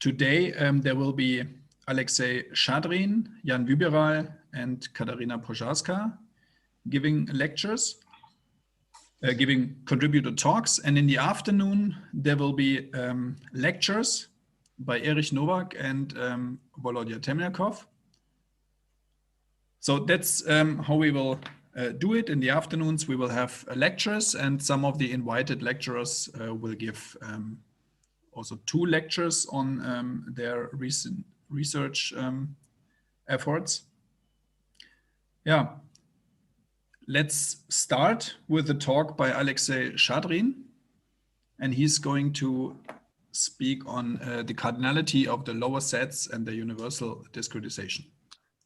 Today there will be Alexei Shadrin, Jan Wyberal, and Katarina Prochaska giving lectures, giving contributor talks. And in the afternoon, there will be lectures by Erich Nowak and Volodya Temnyakov. So that's how we will do it. In the afternoons, we will have lectures, and some of the invited lecturers will give also 2 lectures on their recent research efforts. Yeah, let's start with a talk by Alexei Shadrin, and he's going to speak on the cardinality of the lower sets and the universal discretization.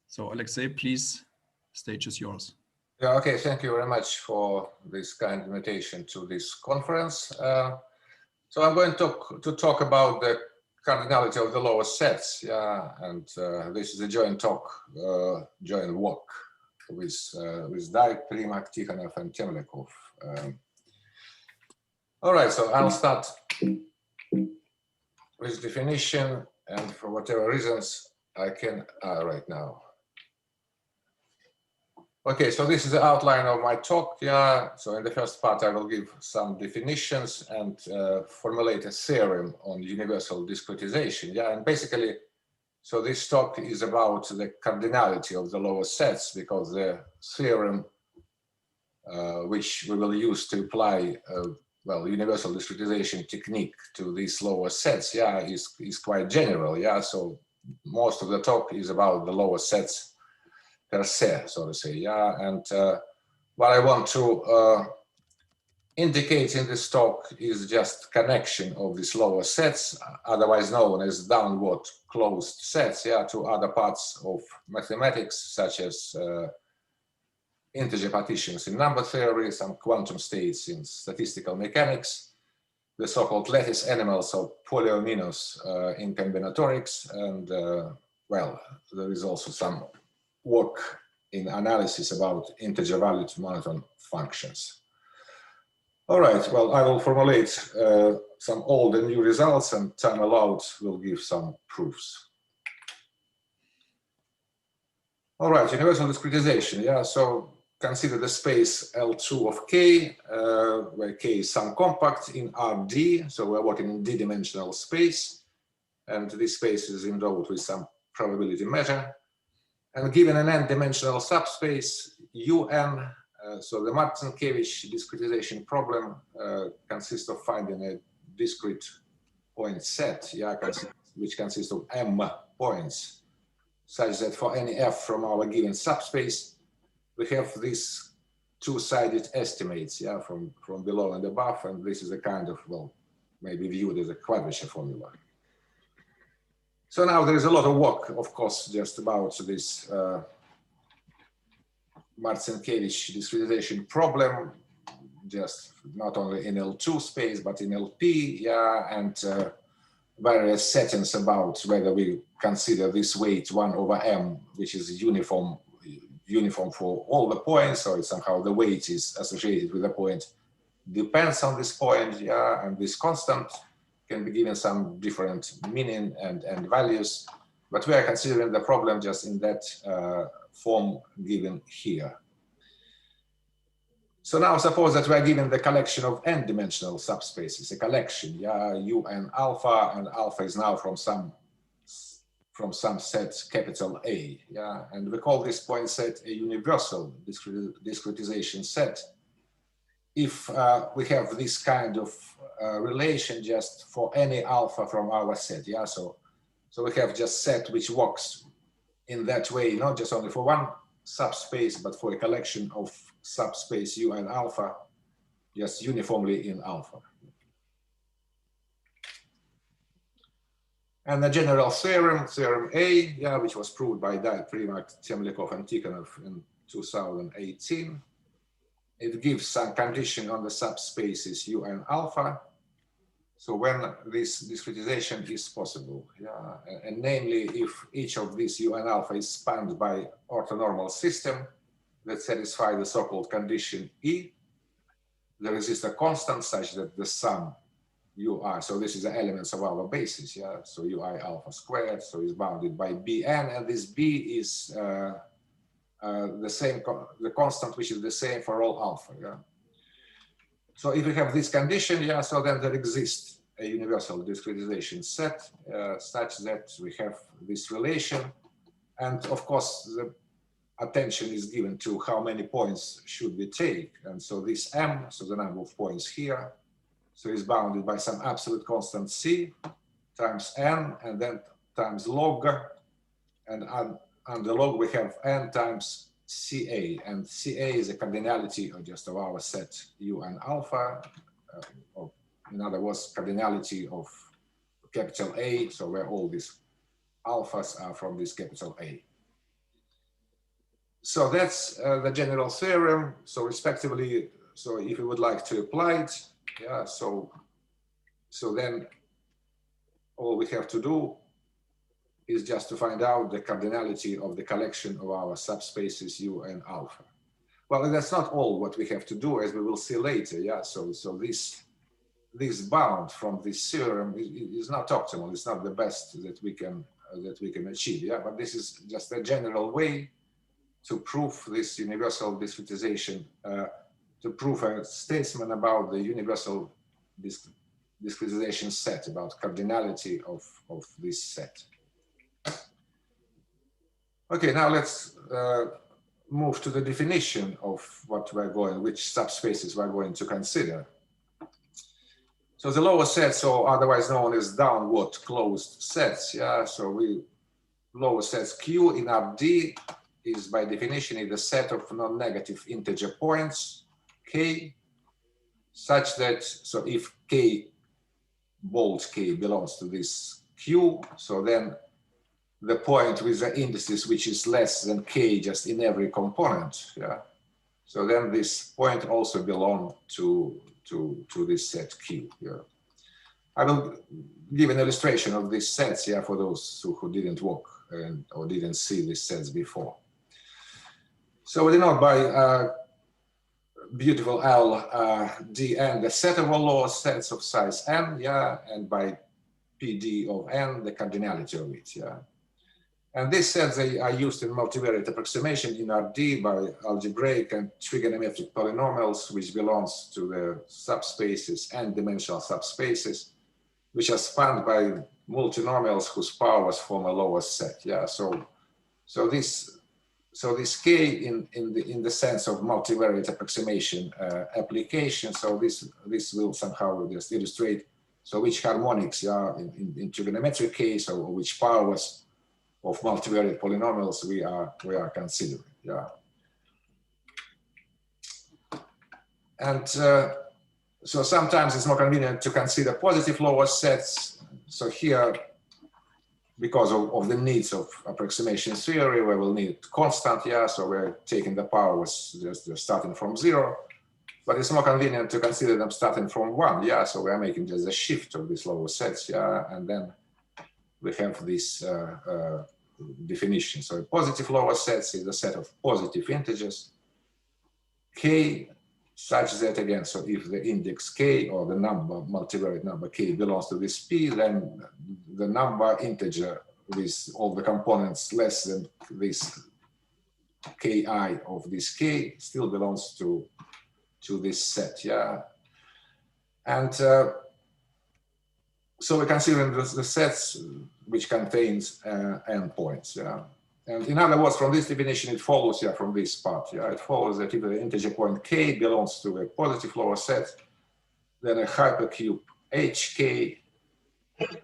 So Alexei, please, stage is yours. Yeah, okay, thank you very much for this kind invitation to this conference. So I'm going to talk about the cardinality of the lower sets, yeah, and this is a joint talk, joint work with Dirk, Primak, Tikhonov, and Temlyakov. All right, so I'll start with definition, and for whatever reasons I can right now. Okay, so this is the outline of my talk. Yeah, so in the first part, I will give some definitions and formulate a theorem on universal discretization. Yeah, and basically, so this talk is about the cardinality of the lower sets, because the theorem which we will use to apply well, universal discretization technique to these lower sets, yeah, is quite general. Yeah, so most of the talk is about the lower sets per se, so to say, yeah, and what I want to indicate in this talk is just connection of these lower sets, otherwise known as downward closed sets, yeah, to other parts of mathematics, such as integer partitions in number theory, some quantum states in statistical mechanics, the so-called lattice animals of Polyaminosis in combinatorics, and well, there is also some work in analysis about integer valued monotone functions. All right, well, I will formulate some old and new results, and time allowed will give some proofs. All right, universal discretization, yeah, so consider the space L2 of K, where K is some compact in Rd, so we're working in d-dimensional space, and this space is endowed with some probability measure. And given an n-dimensional subspace UN, so the Marcinkiewicz discretization problem consists of finding a discrete point set, yeah, which consists of m points, such that for any f from our given subspace, we have these two-sided estimates, yeah, from below and above, and this is a kind of, well, maybe viewed as a quadrature formula. So now there is a lot of work, of course, just about this Marcinkiewicz discretization problem, just not only in L2 space, but in LP, yeah, and various settings about whether we consider this weight 1 over m, which is uniform for all the points, or somehow the weight is associated with the point, depends on this point, yeah, and this constant can be given some different meaning and values, but we are considering the problem just in that form given here. So now suppose that we are given the collection of n-dimensional subspaces, a collection, yeah, U and alpha is now from some set capital A, yeah, and we call this point set a universal discretization set. If we have this kind of relation just for any alpha from our set, yeah, so we have just set which works in that way, not just only for one subspace, but for a collection of subspace U and alpha, just uniformly in alpha. And the general theorem, theorem A, yeah, which was proved by Dirk, Primak, Temlyakov, and Tikhonov in 2018. It gives some condition on the subspaces U and alpha. So when this discretization is possible, yeah, and namely if each of these U and alpha is spanned by orthonormal system that satisfy the so-called condition E, there exists a constant such that the sum ui. So this is the elements of our basis, yeah. So ui alpha squared, so is bounded by bn, and this b is the same, the constant which is the same for all alpha, yeah. So if we have this condition, yeah, so then there exists a universal discretization set such that we have this relation, and of course the attention is given to how many points should we take, and so this m, so the number of points here, so is bounded by some absolute constant c times n, and then times log, and on the log we have n times ca, and ca is a cardinality of our set u and alpha, or in other words, cardinality of capital A, so where all these alphas are from this capital A. So that's the general theorem. So respectively, so if we would like to apply it, yeah, so then all we have to do is just to find out the cardinality of the collection of our subspaces U and alpha. Well, that's not all what we have to do, as we will see later. Yeah, so this bound from this theorem is not optimal. It's not the best that we can achieve. Yeah, but this is just a general way to prove this universal discretization, to prove a statement about the universal discretization set, about cardinality of this set. Okay, now let's move to the definition of which subspaces we're going to consider. So the lower sets, or otherwise known as downward closed sets, yeah, so lower sets Q in Rd is by definition the set of non-negative integer points k, such that, so if k, bold k, belongs to this Q, so then the point with the indices which is less than k just in every component, yeah. So then this point also belongs to this set Q. Yeah. I will give an illustration of these sets, yeah, for those who didn't work or didn't see these sets before. So we denote by beautiful L dn the set of all lower sets of size n, yeah, and by pd of n the cardinality of it, yeah. And these sets, they are used in multivariate approximation in Rd by algebraic and trigonometric polynomials, which belongs to the subspaces and dimensional subspaces, which are spanned by multinomials whose powers form a lower set. Yeah, so this k in the sense of multivariate approximation application. So this will somehow just illustrate so which harmonics, yeah, in trigonometric case, or which powers of multivariate polynomials we are considering, yeah. And so sometimes it's more convenient to consider positive lower sets. So here, because of the needs of approximation theory, we will need constant, yeah. So we're taking the powers just starting from 0, but it's more convenient to consider them starting from 1, yeah. So we're making just a shift of these lower sets, yeah, and then we have this definition. So a positive lower sets is a set of positive integers k, such that, again, so if the index k or the number, multivariate number k, belongs to this p, then the number integer with all the components less than this ki of this k still belongs to this set, yeah. And so we're considering the sets which contains endpoints, yeah. And in other words, from this definition, it follows, yeah, from this part, yeah, it follows that if the integer point k belongs to a positive lower set, then a hypercube hk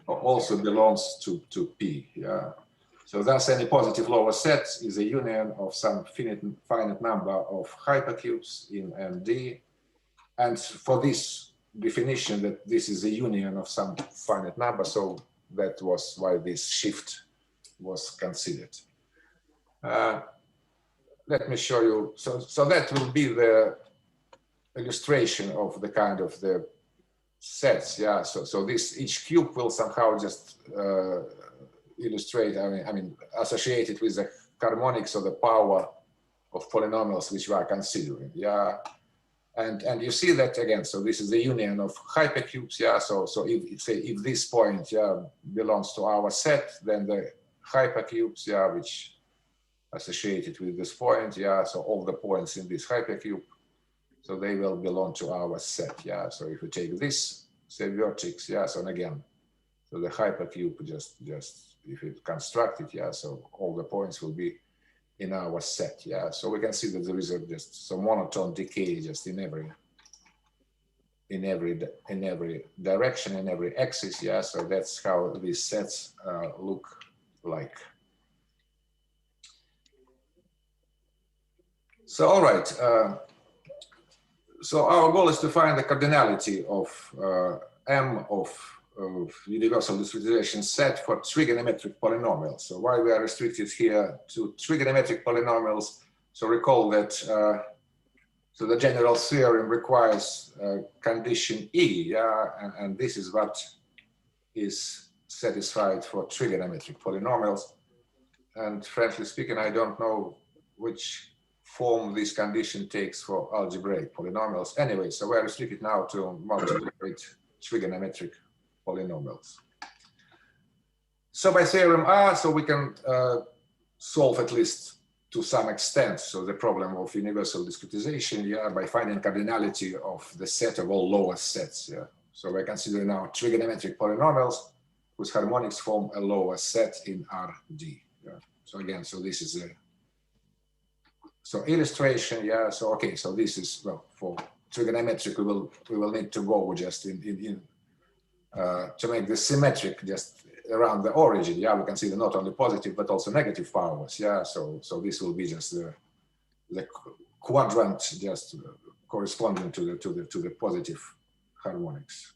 also belongs to p, yeah. So thus any positive lower set is a union of some finite number of hypercubes in Md, and for this definition that this is a union of some finite number, so that was why this shift was considered. Let me show you. So that will be the illustration of the kind of the sets. Yeah. So this each cube will somehow just illustrate. I mean, associated with the harmonics of the power of polynomials which we are considering. Yeah. And you see that again. So this is the union of hypercubes. Yeah. So if this point, yeah, belongs to our set, then the hypercubes, yeah, which associated with this point, yeah. So all the points in this hypercube, so they will belong to our set. Yeah. So if we take this, say, vertex, yeah. So and again, so the hypercube just if it constructed, yeah. So all the points will be in our set. Yeah. So we can see that there is just some monotone decay just in every direction, in every axis. Yeah. So that's how these sets look like. So all right. So our goal is to find the cardinality of M of universal discretization set for trigonometric polynomials. So why we are restricted here to trigonometric polynomials? So recall that so the general theorem requires condition E, yeah, and this is what is satisfied for trigonometric polynomials. And frankly speaking, I don't know which form this condition takes for algebraic polynomials. Anyway, so we're restricted now to multivariate trigonometric polynomials. So by theorem R, so we can solve at least to some extent, so the problem of universal discretization, yeah, by finding cardinality of the set of all lower sets, yeah. So we're considering now trigonometric polynomials whose harmonics form a lower set in Rd. Yeah. So again, so this is a illustration, yeah. So okay, so this is, well, for trigonometric we will need to go just to make this symmetric just around the origin. Yeah, we consider not only positive but also negative powers. Yeah, so this will be just the quadrant just corresponding to the positive harmonics.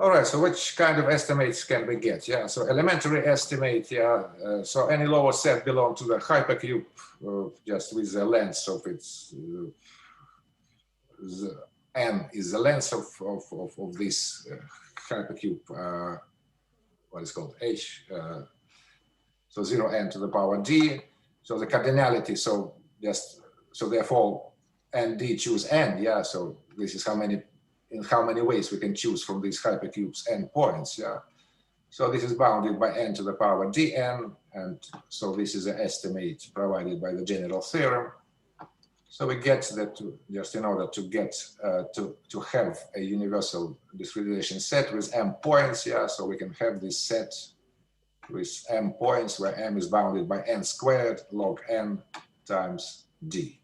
All right, so which kind of estimates can we get? Yeah, so elementary estimate, yeah, so any lower set belong to the hypercube just with the length of its, n is the length of this hypercube, what is called H, so 0n to the power d, so the cardinality, so therefore nd choose n, yeah, so this is in how many ways we can choose from these hypercubes n points, yeah. So this is bounded by n to the power dn, and so this is the estimate provided by the general theorem. So we get that just in order to get to have a universal discretization set with m points, yeah. So we can have this set with m points where m is bounded by n squared log n times d.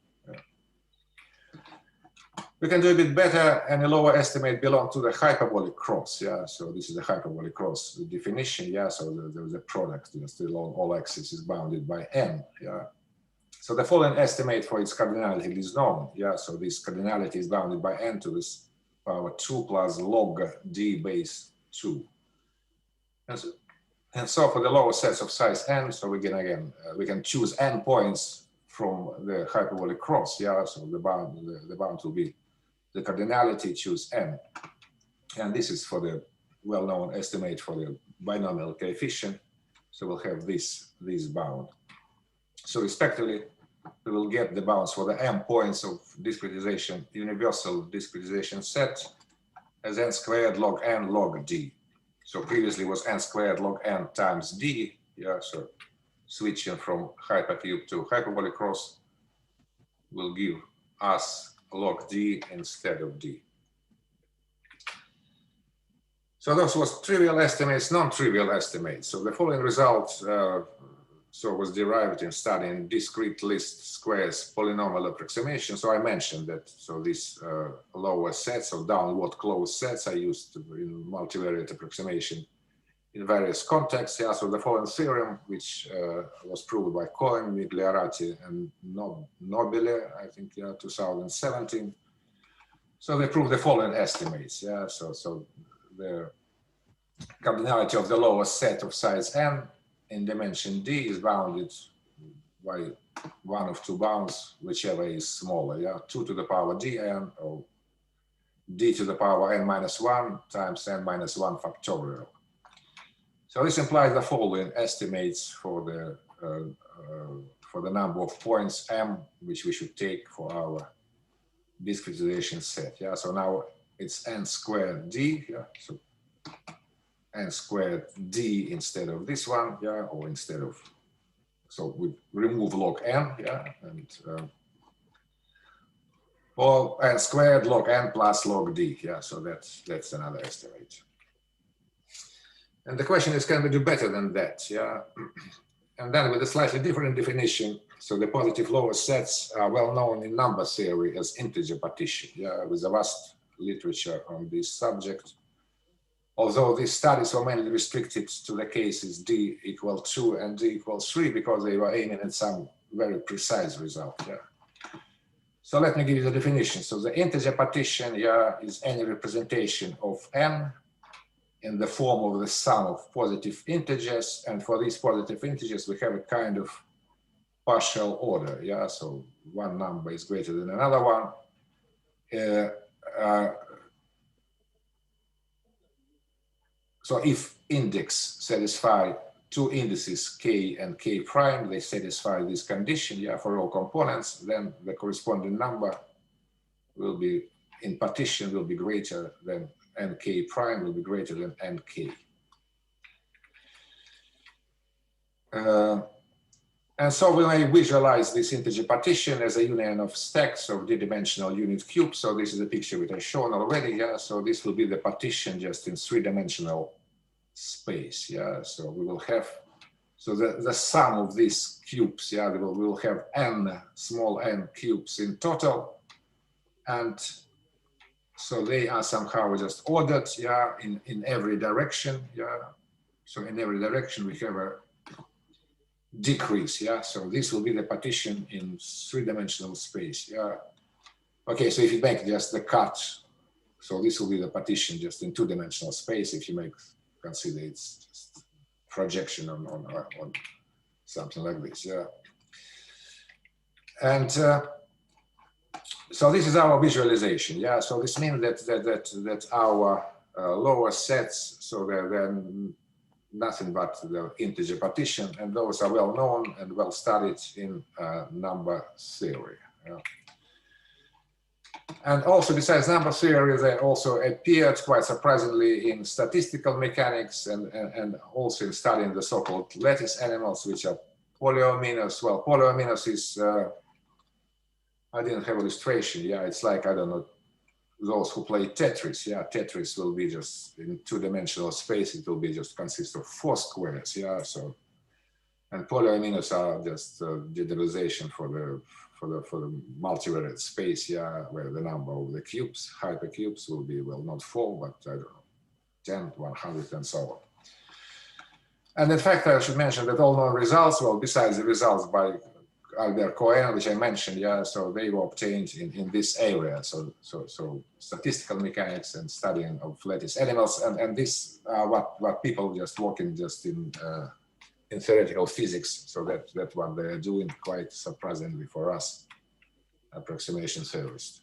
We can do a bit better, and a lower estimate belong to the hyperbolic cross, yeah. So this is the hyperbolic cross definition, yeah. So the product, just along all axes, is bounded by n, yeah. So the following estimate for its cardinality is known, yeah. So this cardinality is bounded by n to this power 2 plus log d base 2. And so for the lower sets of size n, so we can choose n points from the hyperbolic cross, yeah. So the bound will be the cardinality choose n, and this is for the well-known estimate for the binomial coefficient. So we'll have this bound. So respectively, we will get the bounds for the m points of discretization, universal discretization set as n squared log n log d. So previously was n squared log n times d, yeah. So switching from hypercube to hyperbolic cross will give us log d instead of d. So those was trivial estimates, non-trivial estimates. So the following result was derived in studying discrete least squares polynomial approximation. So I mentioned that, so these lower sets or downward closed sets are used in multivariate approximation in various contexts. Yeah, so the following theorem, which was proved by Cohen, Migliorati, and Nobile, I think, yeah, 2017. So they proved the following estimates. Yeah, so the cardinality of the lower set of size n in dimension d is bounded by one of two bounds, whichever is smaller. Yeah, 2 to the power dn or d to the power n minus 1 times n minus 1 factorial. So this implies the following estimates for the for the number of points m, which we should take for our discretization set. Yeah, so now it's n squared d. Yeah, so n squared d instead of this one. Yeah, or instead of, so we remove log n. Yeah, and or n squared log n plus log d. Yeah, so that's another estimate. And the question is, can we do better than that? Yeah. And then with a slightly different definition, so the positive lower sets are well known in number theory as integer partition, yeah, with a vast literature on this subject. Although these studies were mainly restricted to the cases d equal 2 and d equals 3 because they were aiming at some very precise result. Yeah. So let me give you the definition. So the integer partition, yeah, is any representation of n in the form of the sum of positive integers, and for these positive integers we have a kind of partial order, yeah, so one number is greater than another one. So if index satisfy two indices k and k prime, they satisfy this condition, yeah, for all components, then the corresponding number will be in partition will be greater than nk prime, will be greater than nk. And so we may visualize this integer partition as a union of stacks of d-dimensional unit cubes. So this is a picture which I've shown already. Yeah, so this will be the partition just in three-dimensional space. Yeah, so we will have, so the sum of these cubes, yeah, we will have n, small n cubes in total. And so they are somehow just ordered, yeah, in every direction, yeah. So in every direction we have a decrease, yeah. So this will be the partition in three-dimensional space, yeah. Okay, so if you make just the cut, so this will be the partition just in two-dimensional space. If you make, consider it's just projection on something like this, yeah. And so this is our visualization, yeah. So this means that our lower sets, so they're nothing but the integer partition, and those are well known and well studied in number theory. Yeah. And also, besides number theory, they also appeared quite surprisingly in statistical mechanics and also in studying the so-called lattice animals, which are polyaminosis. Well, polyaminosis is I didn't have illustration. Yeah, it's like, I don't know, those who play Tetris. Yeah, Tetris will be just in two-dimensional space. It will be just consist of 4 squares. Yeah, so, and polyaminosis are just generalization for the multivariate space. Yeah, where the number of the cubes, hypercubes, will be, well, not 4, but I don't know, 10, 100, and so on. And in fact, I should mention that all known results, well, besides the results by Albert Cohen, which I mentioned, yeah, so they were obtained in this area, so statistical mechanics and studying of lattice animals, and this what people just working just in theoretical physics, so that's what they're doing, quite surprisingly for us, approximation theorists.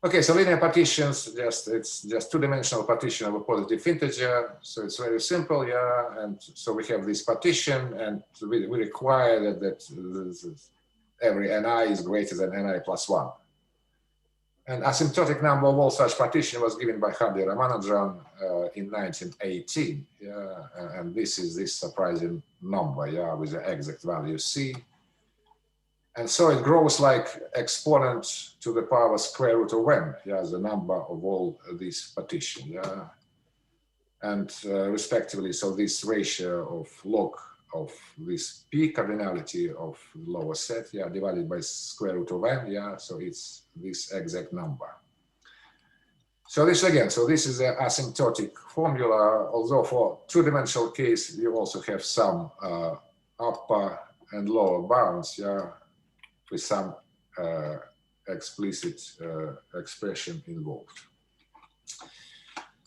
Okay, so linear partitions, it's just two-dimensional partition of a positive integer. So it's very simple, yeah. And so we have this partition, and we require that every ni is greater than ni plus 1. And asymptotic number of all such partition was given by Hardy Ramanujan in 1918. Yeah, and this is this surprising number, yeah, with the exact value c. And so it grows like exponent to the power square root of n, yeah, the number of all these partitions, yeah. And respectively, so this ratio of log of this p cardinality of the lower set, yeah, divided by square root of n, yeah, so it's this exact number. So this again, so this is an asymptotic formula, although for two-dimensional case, you also have some upper and lower bounds, yeah, with some explicit expression involved.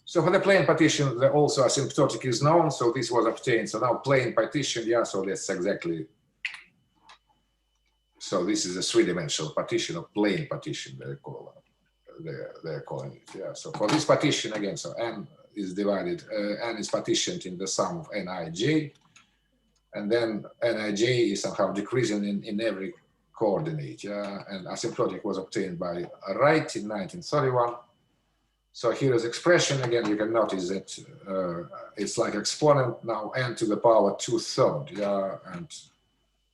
So for the plane partition, the also asymptotic is known, so this was obtained. So now plane partition, yeah, so that's exactly, so this is a three-dimensional partition of plane partition, they're calling it, yeah. So for this partition, again, so n is divided, n is partitioned in the sum of nij, and then Nij is somehow decreasing in every coordinate. Yeah, and asymptotic was obtained by Wright in 1931. So here is expression again. You can notice that it's like exponent now n to the power 2/3. Yeah, and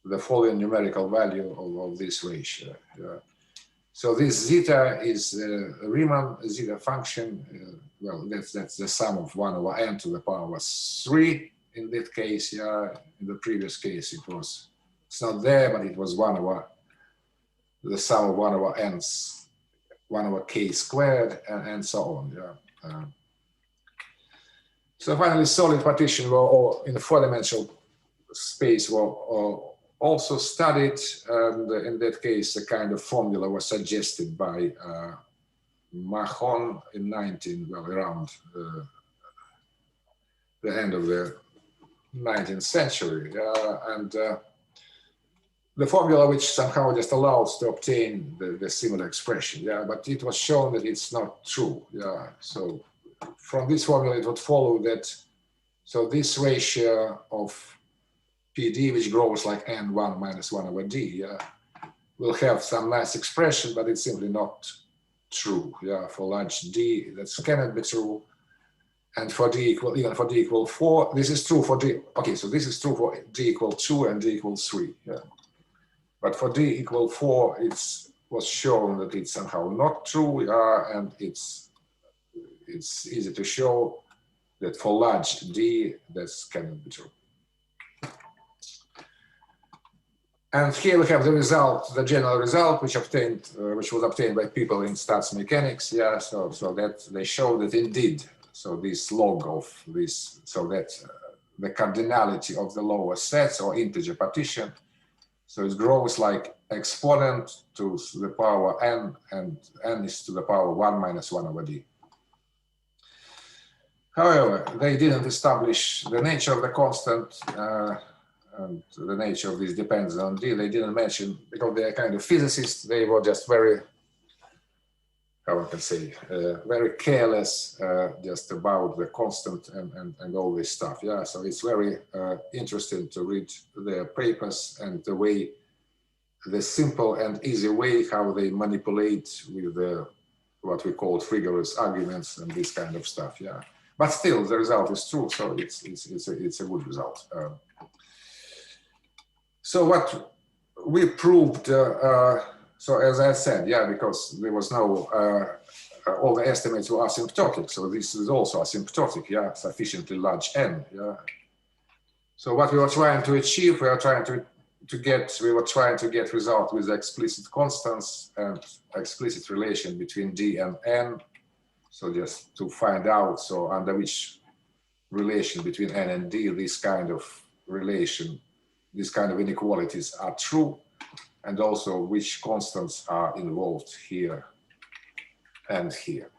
the following numerical value of this ratio. Yeah. So this zeta is a Riemann zeta function. Well, that's the sum of 1 over n to the power 3 in that case. Yeah, in the previous case it's not there, but it was 1 over the sum of 1 over n's, 1 over k squared, and so on. Yeah. So finally, solid partition or in the four-dimensional space were also studied, and in that case, a kind of formula was suggested by Mahon in around the end of the 19th century. And the formula which somehow just allows to obtain the similar expression. Yeah, but it was shown that it's not true. Yeah, so from this formula, it would follow that, so this ratio of PD, which grows like n1 minus 1 over d, will have some nice expression, but it's simply not true. Yeah, for large d, that cannot be true. And for d equal, even for d equal 4, this is true for d. Okay, so this is true for d equal 2 and d equal 3. Yeah. But for d equal 4, it was shown that it's somehow not true. And it's easy to show that for large d, this cannot be true. And here we have the result, the general result, which was obtained by people in stats mechanics. Yeah, so that they show that indeed, so this log of this, so that the cardinality of the lower sets or integer partition, so it grows like exponent to the power n, and n is to the power 1 minus 1 over d. However, they didn't establish the nature of the constant. And the nature of this depends on d. They didn't mention, because they are kind of physicists, they were just very, how I can say, very careless just about the constant and all this stuff. Yeah, so it's very interesting to read their papers and the way, the simple and easy way how they manipulate with the, what we call rigorous arguments and this kind of stuff. Yeah, but still the result is true, so it's a good result. So what we proved, so as I said, yeah, because there was no, all the estimates were asymptotic, so this is also asymptotic, yeah, sufficiently large n, yeah. So what we were trying to achieve, we were trying to get result with explicit constants and explicit relation between d and n. So just to find out, so under which relation between n and d, this kind of relation, these kind of inequalities are true, and also which constants are involved here and here.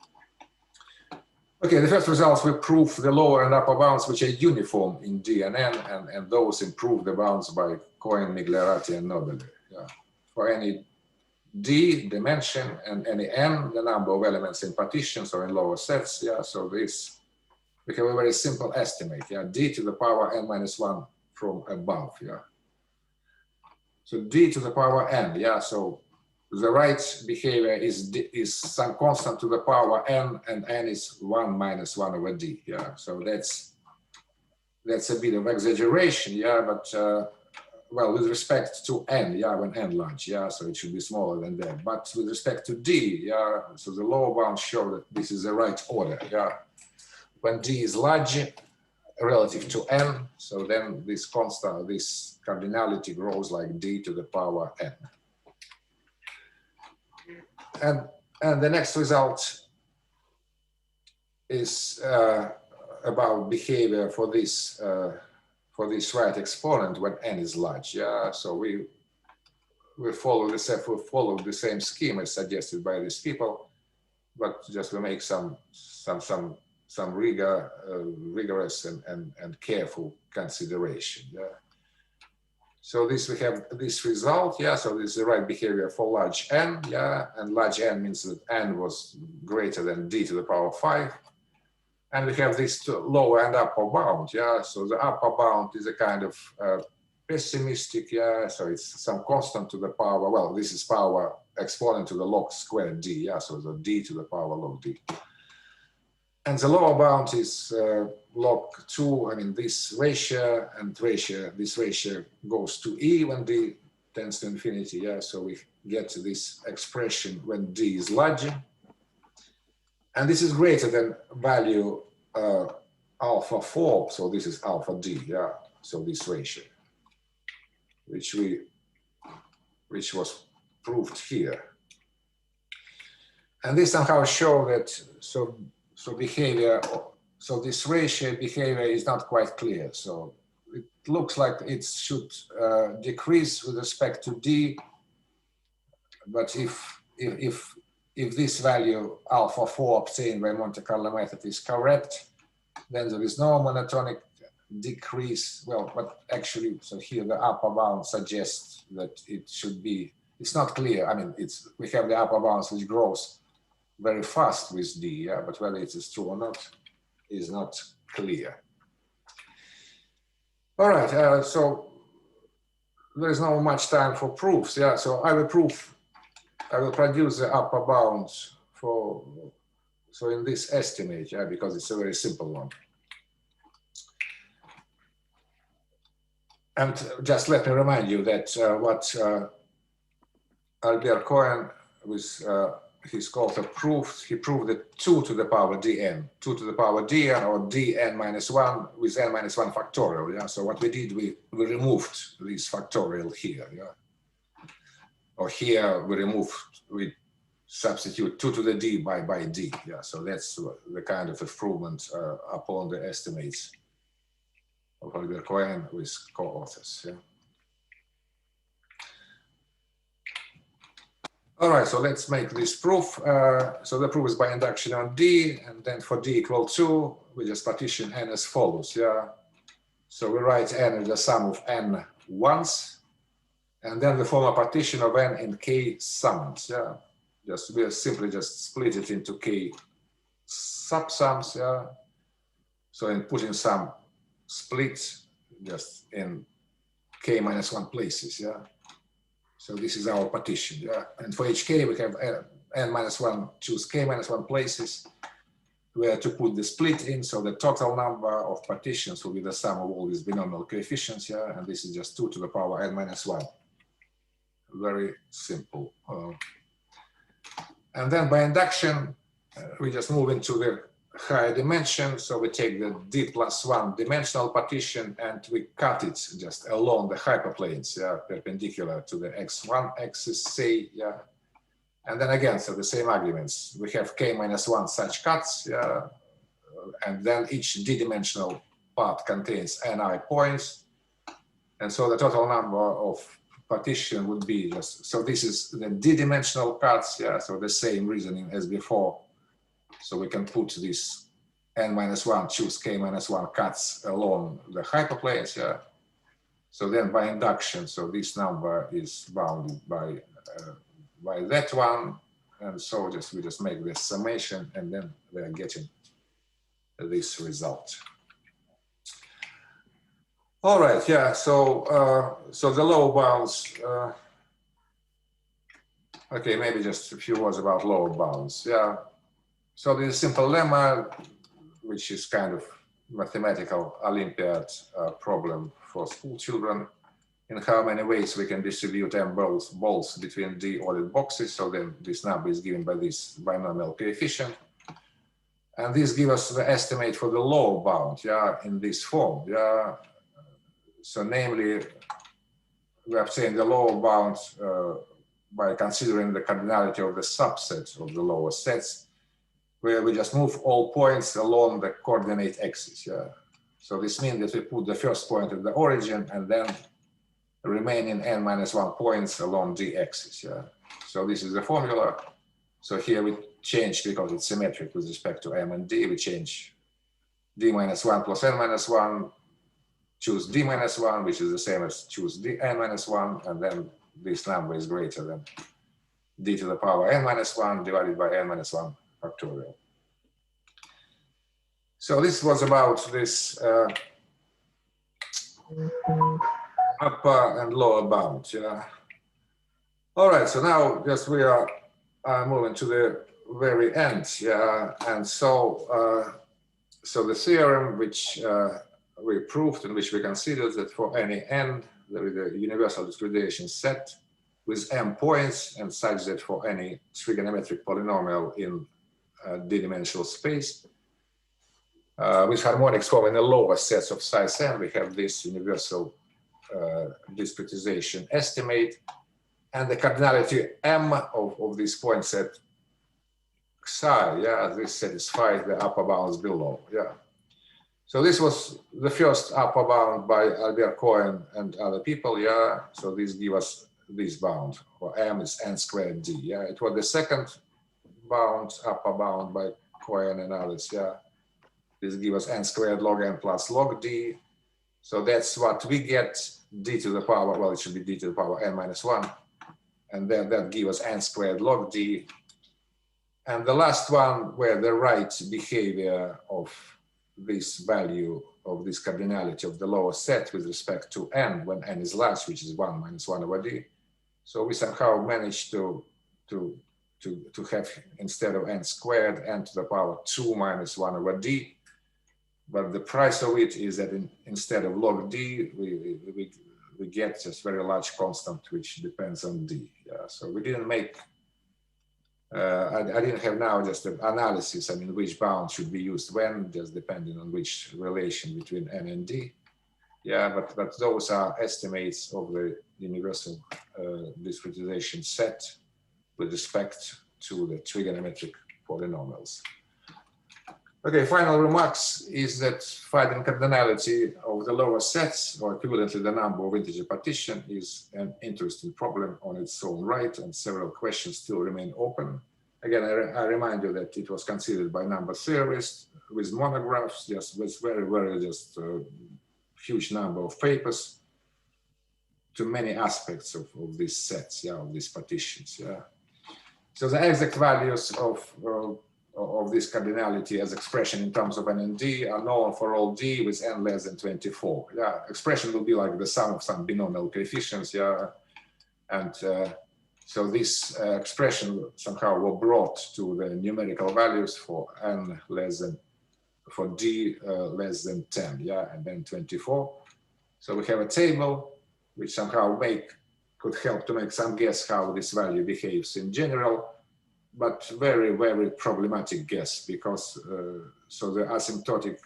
Okay, the first results we prove the lower and upper bounds which are uniform in D and N, and those improve the bounds by Cohen, Migliorati, and Nobile. Yeah. For any D dimension and any N, the number of elements in partitions or in lower sets. Yeah, so this, we have a very simple estimate. Yeah, D to the power N minus 1 from above. Yeah. So D to the power N. Yeah, so the right behavior is some constant to the power n, and n is 1 minus 1 over d. Yeah, so that's a bit of exaggeration. Yeah, but well, with respect to n, yeah, when n large, yeah, so it should be smaller than that. But with respect to d, yeah, so the lower bounds show that this is the right order. Yeah, when d is large relative to n, so then this constant, this cardinality grows like d to the power n. And the next result is about behavior for this right exponent when n is large. Yeah, so we follow the same scheme as suggested by these people, but just to make some rigorous and careful consideration. Yeah. So this, we have this result, yeah, so this is the right behavior for large n, yeah, and large n means that n was greater than d to the power 5. And we have this lower and upper bound, yeah. So the upper bound is a kind of pessimistic, yeah. So it's some constant to the power. Well, this is power exponent to the log squared d, yeah. So the d to the power log d. And the lower bound is log 2. I mean, this ratio and this ratio goes to e when d tends to infinity, yeah. So we get this expression when d is larger. And this is greater than value alpha 4. So this is alpha d, yeah. So this ratio, which was proved here. And this somehow show that so behavior, so this ratio behavior is not quite clear. So it looks like it should decrease with respect to d, but if this value alpha 4 obtained by Monte Carlo method is correct, then there is no monotonic decrease. Well, but actually, so here the upper bound suggests that it should be, it's not clear. I mean, we have the upper bounds which grows very fast with d, yeah, but whether it is true or not is not clear. All right, so there is not much time for proofs, yeah. So I will produce the upper bounds so in this estimate, yeah, because it's a very simple one. And just let me remind you that what Albert Cohen with his co-author proved, he proved that 2 to the power dn, 2 to the power dn, or dn minus 1 with n minus 1 factorial, yeah. So what we did, we removed this factorial here, yeah. Or here we substitute 2 to the d by d, yeah. So that's the kind of improvement upon the estimates of Albert Cohen with co-authors, yeah. All right, so let's make this proof. So the proof is by induction on d, and then for d equal 2, we just partition n as follows, yeah. So we write n as the sum of n ones, and then we form a partition of n in k sums, yeah. We simply just split it into k subsums, yeah. So in putting some splits just in k minus 1 places, yeah. So this is our partition, yeah. And for each k, we have n minus 1, choose k minus 1 places where to put the split in. So the total number of partitions will be the sum of all these binomial coefficients, yeah. And this is just 2 to the power n minus 1. Very simple. And then by induction, we just move into the higher dimension. So we take the d plus 1 dimensional partition and we cut it just along the hyperplanes, yeah, perpendicular to the x1 axis, say, yeah. And then again, so the same arguments. We have k minus 1 such cuts, yeah, and then each d-dimensional part contains ni points. And so the total number of partition would be just, so this is the d-dimensional cuts, yeah, so the same reasoning as before. So we can put this n minus 1, choose k minus 1 cuts along the hyperplanes, yeah. So then by induction, so this number is bounded by that one, and so we just make this summation, and then we are getting this result. All right, yeah. So so the lower bounds. Okay, maybe just a few words about lower bounds. Yeah. So there's a simple lemma, which is kind of mathematical Olympiad problem for school children, in how many ways we can distribute m balls between d ordered boxes. So then this number is given by this binomial coefficient. And this gives us the estimate for the lower bound, yeah, in this form, yeah. So namely, we obtain the lower bound by considering the cardinality of the subset of the lower sets, where we just move all points along the coordinate axis, yeah. So this means that we put the first point at the origin and then remaining n minus 1 points along the axis, yeah. So this is the formula. So here we change, because it's symmetric with respect to m and d, we change d minus 1 plus n minus 1, choose d minus 1, which is the same as choose d n minus 1, and then this number is greater than d to the power n minus 1 divided by n minus 1 factorial. So this was about this upper and lower bound. Yeah. All right. So now just we are moving to the very end. Yeah. And so so the theorem which we proved and which we considered that for any n there is a universal discretization set with m points, and such that for any trigonometric polynomial in d-dimensional space with harmonics forming the lower sets of size n, we have this universal discretization estimate, and the cardinality m of this point set psi, yeah, this satisfies the upper bounds below, yeah. So this was the first upper bound by Albert Cohen and other people, yeah. So this gives us this bound, or m is n squared d, yeah. It was the second bound, upper bound by Cohen and others, yeah. This gives us n squared log n plus log d. So that's what we get, d to the power, well, it should be d to the power n minus 1. And then that gives us n squared log d. And the last one, where the right behavior of this value of this cardinality of the lower set with respect to n when n is large, which is 1 minus 1 over d. So we somehow managed to have, instead of n squared, n to the power 2 minus 1 over d. But the price of it is that instead of log d, we get just very large constant which depends on d. Yeah, so we didn't make I didn't have now just an analysis, I mean, which bound should be used when, just depending on which relation between n and d. Yeah, but those are estimates of the universal discretization set with respect to the trigonometric polynomials. Okay, final remarks is that finding cardinality of the lower sets, or equivalently the number of integer partition, is an interesting problem on its own right, and several questions still remain open. Again, I remind you that it was considered by number theorists with monographs, just with very just huge number of papers to many aspects of these sets, yeah, of these partitions, yeah. So the exact values of this cardinality as expression in terms of n and d are known for all d with n less than 24. Yeah, expression will be like the sum of some binomial coefficients. Yeah, and so this expression somehow were brought to the numerical values for n less than, for d less than 10. Yeah, and then 24. So we have a table which somehow could help to make some guess how this value behaves in general. But very problematic guess, because so the asymptotic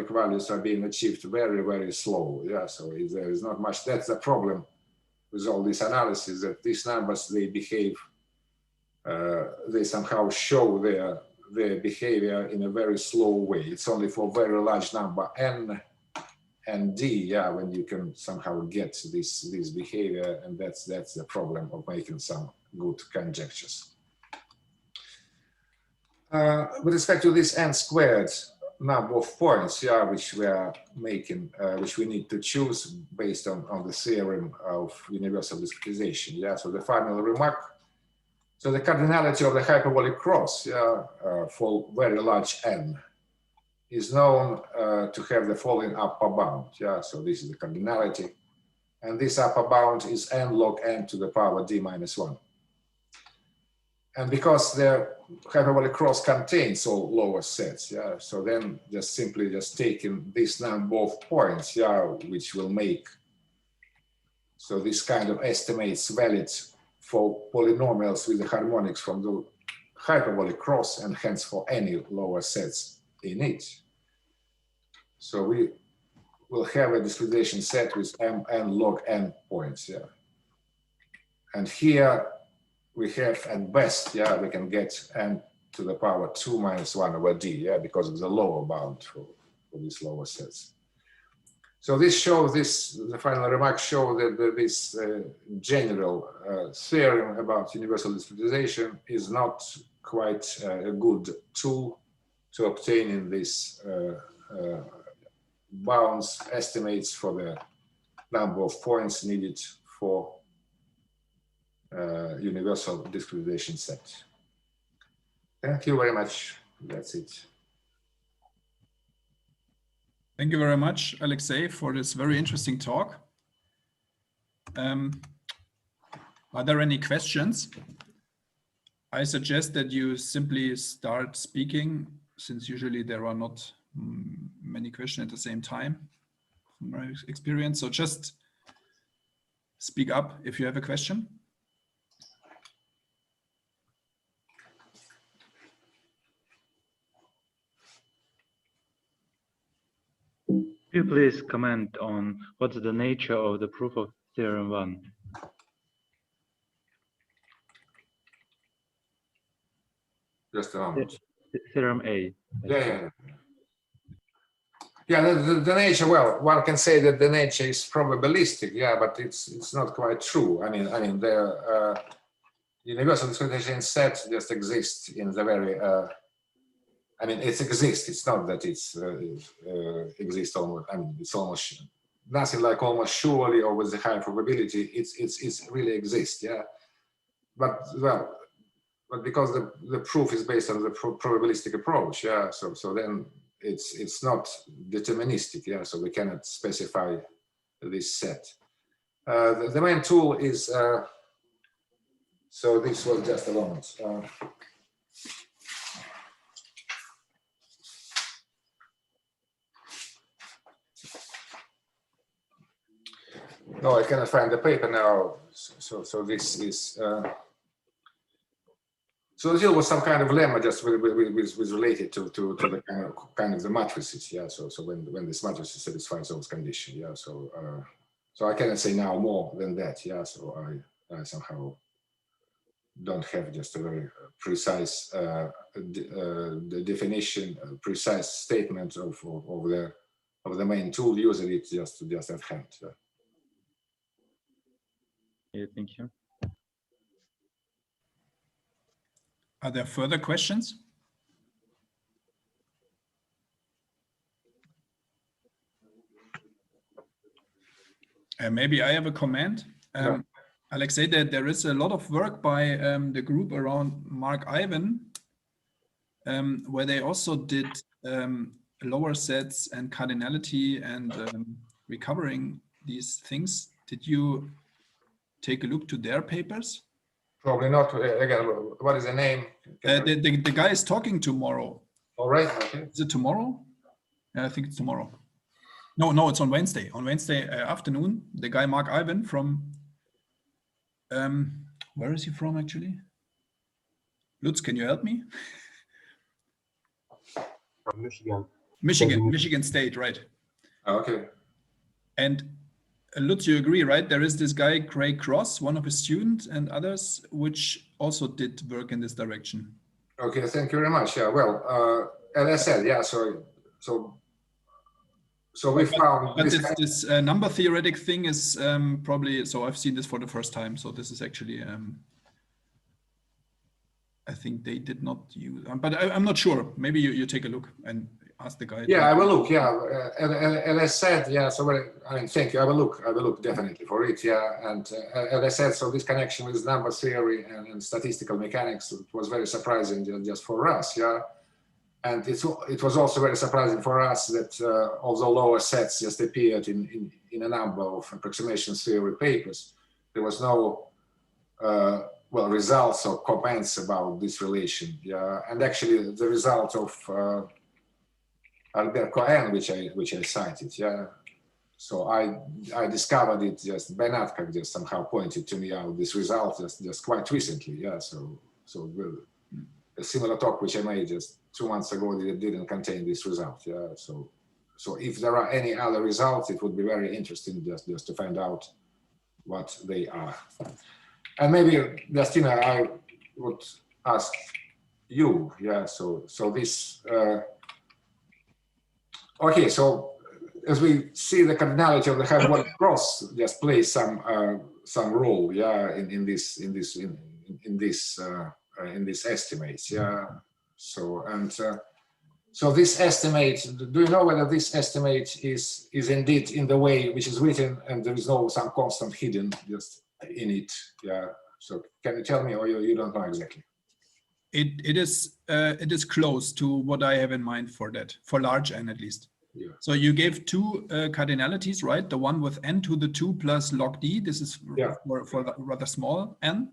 values are being achieved very slow. Yeah, so there is not much. That's the problem with all this analysis, that these numbers, they behave, they somehow show their behavior in a very slow way. It's only for very large number n and d, yeah, when you can somehow get this behavior, and that's the problem of making some good conjectures. With respect to this n squared number of points, yeah, which we are making, which we need to choose based on the theorem of universal discretization, yeah. So the final remark, so the cardinality of the hyperbolic cross, yeah, for very large n is known to have the following upper bound, yeah. So this is the cardinality, and this upper bound is n log n to the power d minus 1. And because the hyperbolic cross contains all lower sets, yeah, so then just simply taking this number of points, yeah, which will make, so this kind of estimates valid for polynomials with the harmonics from the hyperbolic cross, and hence for any lower sets in it. So we will have a discretization set with m n log n points, yeah. And here we have at best, yeah, we can get n to the power 2 minus 1 over d, yeah, because of the lower bound for these lower sets. So this shows, the final remarks show that this general theorem about universal discretization is not quite a good tool to obtaining these bounds estimates for the number of points needed for universal discretization set. Thank you very much. That's it. Thank you very much, Alexei, for this very interesting talk. Are there any questions? I suggest that you simply start speaking, since usually there are not many questions at the same time, from my experience. So just speak up if you have a question. Could you please comment on what's the nature of the proof of Theorem 1? Just a moment. Theorem A. Yeah, the nature, well, one can say that the nature is probabilistic, yeah, but it's not quite true. I mean, the universal discretization set just exists in the very, I mean, it exists. It's not that it's exists almost. I mean, it's almost nothing like almost surely or with a high probability. It's really exists, yeah. But well, but because the proof is based on the probabilistic approach, yeah. So then it's not deterministic, yeah. So we cannot specify this set. The main tool is. So this was just a moment. No, I cannot find the paper now. So this is. So there was some kind of lemma just with related to the kind of the matrices, yeah. So when this matrix satisfies those conditions, yeah. So I cannot say now more than that, yeah. So I somehow don't have just a very precise the definition, precise statement of the main tool. Usually it's just at hand. Yeah, thank you. Are there further questions? Maybe I have a comment. Alexei, there is a lot of work by the group around Mark Ivan, where they also did lower sets and cardinality and recovering these things. Did you take a look to their papers? Probably not. Again, what is the name? The guy is talking tomorrow. All right. Okay. Is it tomorrow? Yeah, I think it's tomorrow. No, it's on Wednesday. On Wednesday afternoon, the guy Mark Ivan from, where is he from actually? Lutz, can you help me? From Michigan. Michigan State, right? Okay. And Lutz, you agree, right? There is this guy, Craig Cross, one of his students, and others, which also did work in this direction. Okay, thank you very much. Yeah, well, as I said, yeah, so we found but this number theoretic thing is probably, so I've seen this for the first time. So this is actually, I think they did not use, but I'm not sure. Maybe you take a look and ask the guy. Yeah, I will look. Yeah, and I said, yeah. So I mean, thank you. I will look definitely for it. Yeah, and as I said, so this connection with number theory and statistical mechanics, it was very surprising just for us. Yeah, and it was also very surprising for us that although lower sets just appeared in a number of approximation theory papers, there was no well, results or comments about this relation. Yeah, and actually the result of Albert Cohen, which I cited, yeah. So I discovered it just Benatka just somehow pointed to me out this result just quite recently, yeah. So a similar talk which I made just 2 months ago didn't contain this result, yeah. So if there are any other results, it would be very interesting just to find out what they are. And maybe Justina, I would ask you, yeah. So this. Okay, so as we see, the cardinality of the hyperbolic cross just plays some role, yeah, in these estimates, yeah. So so this estimate, do you know whether this estimate is indeed in the way which is written, and there is no some constant hidden just in it, yeah? So can you tell me, or you don't know exactly? It is close to what I have in mind for that, for large n at least. Yeah. So you gave two cardinalities, right? The one with n to the 2 plus log d. This is for the rather small n.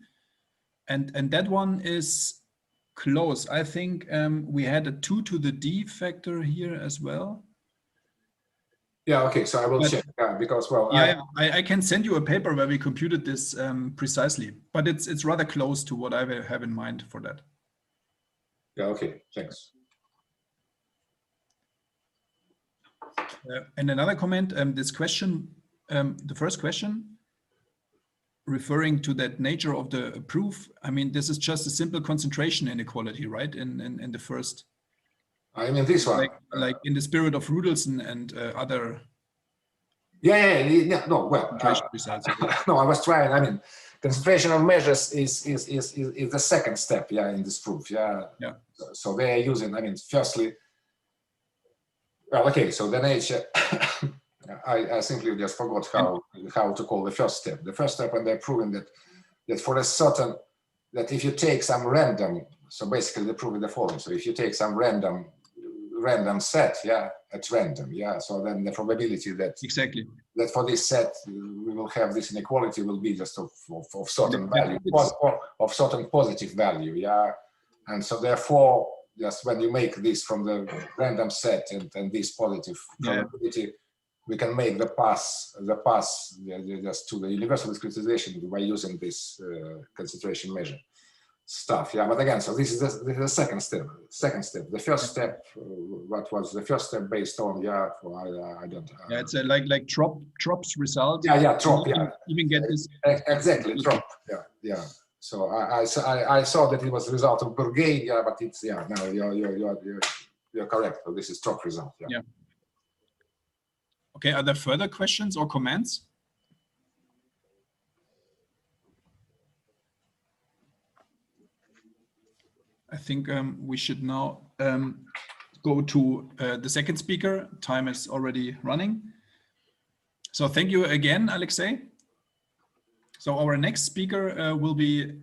And that one is close. I think we had a 2 to the d factor here as well. Yeah, okay, so I will check, because, well, yeah, I can send you a paper where we computed this precisely, but it's rather close to what I have in mind for that. Yeah, okay, thanks. And another comment, this question, the first question, referring to that nature of the proof, I mean, this is just a simple concentration inequality, right? In the first. I mean, this one. Like in the spirit of Rudelson and other. Yeah, no, well, no, I was trying, I mean, concentration of measures is the second step, in this proof, yeah. So they are using, I mean, firstly, well, okay, so the nature, I simply just forgot how to call the first step. The first step, and they're proving that for a certain, that if you take some random, so basically they're proving the following. So if you take some random set, at random, so then the probability that that for this set we will have this inequality will be just of certain value, of certain positive value, and so therefore, just when you make this from the random set and this positive probability, we can make the pass just to the universal discretization by using this concentration measure stuff. But again, so this is the second step. The first step, what was the first step based on? I don't. It's like Trop's result. Trop. Even get this. Exactly, Trop. So I saw that it was the result of Bourget. But it's no, you're correct. So this is Trop result. Okay. Are there further questions or comments? I think we should now go to the second speaker. Time is already running. So thank you again, Alexei. So our next speaker will be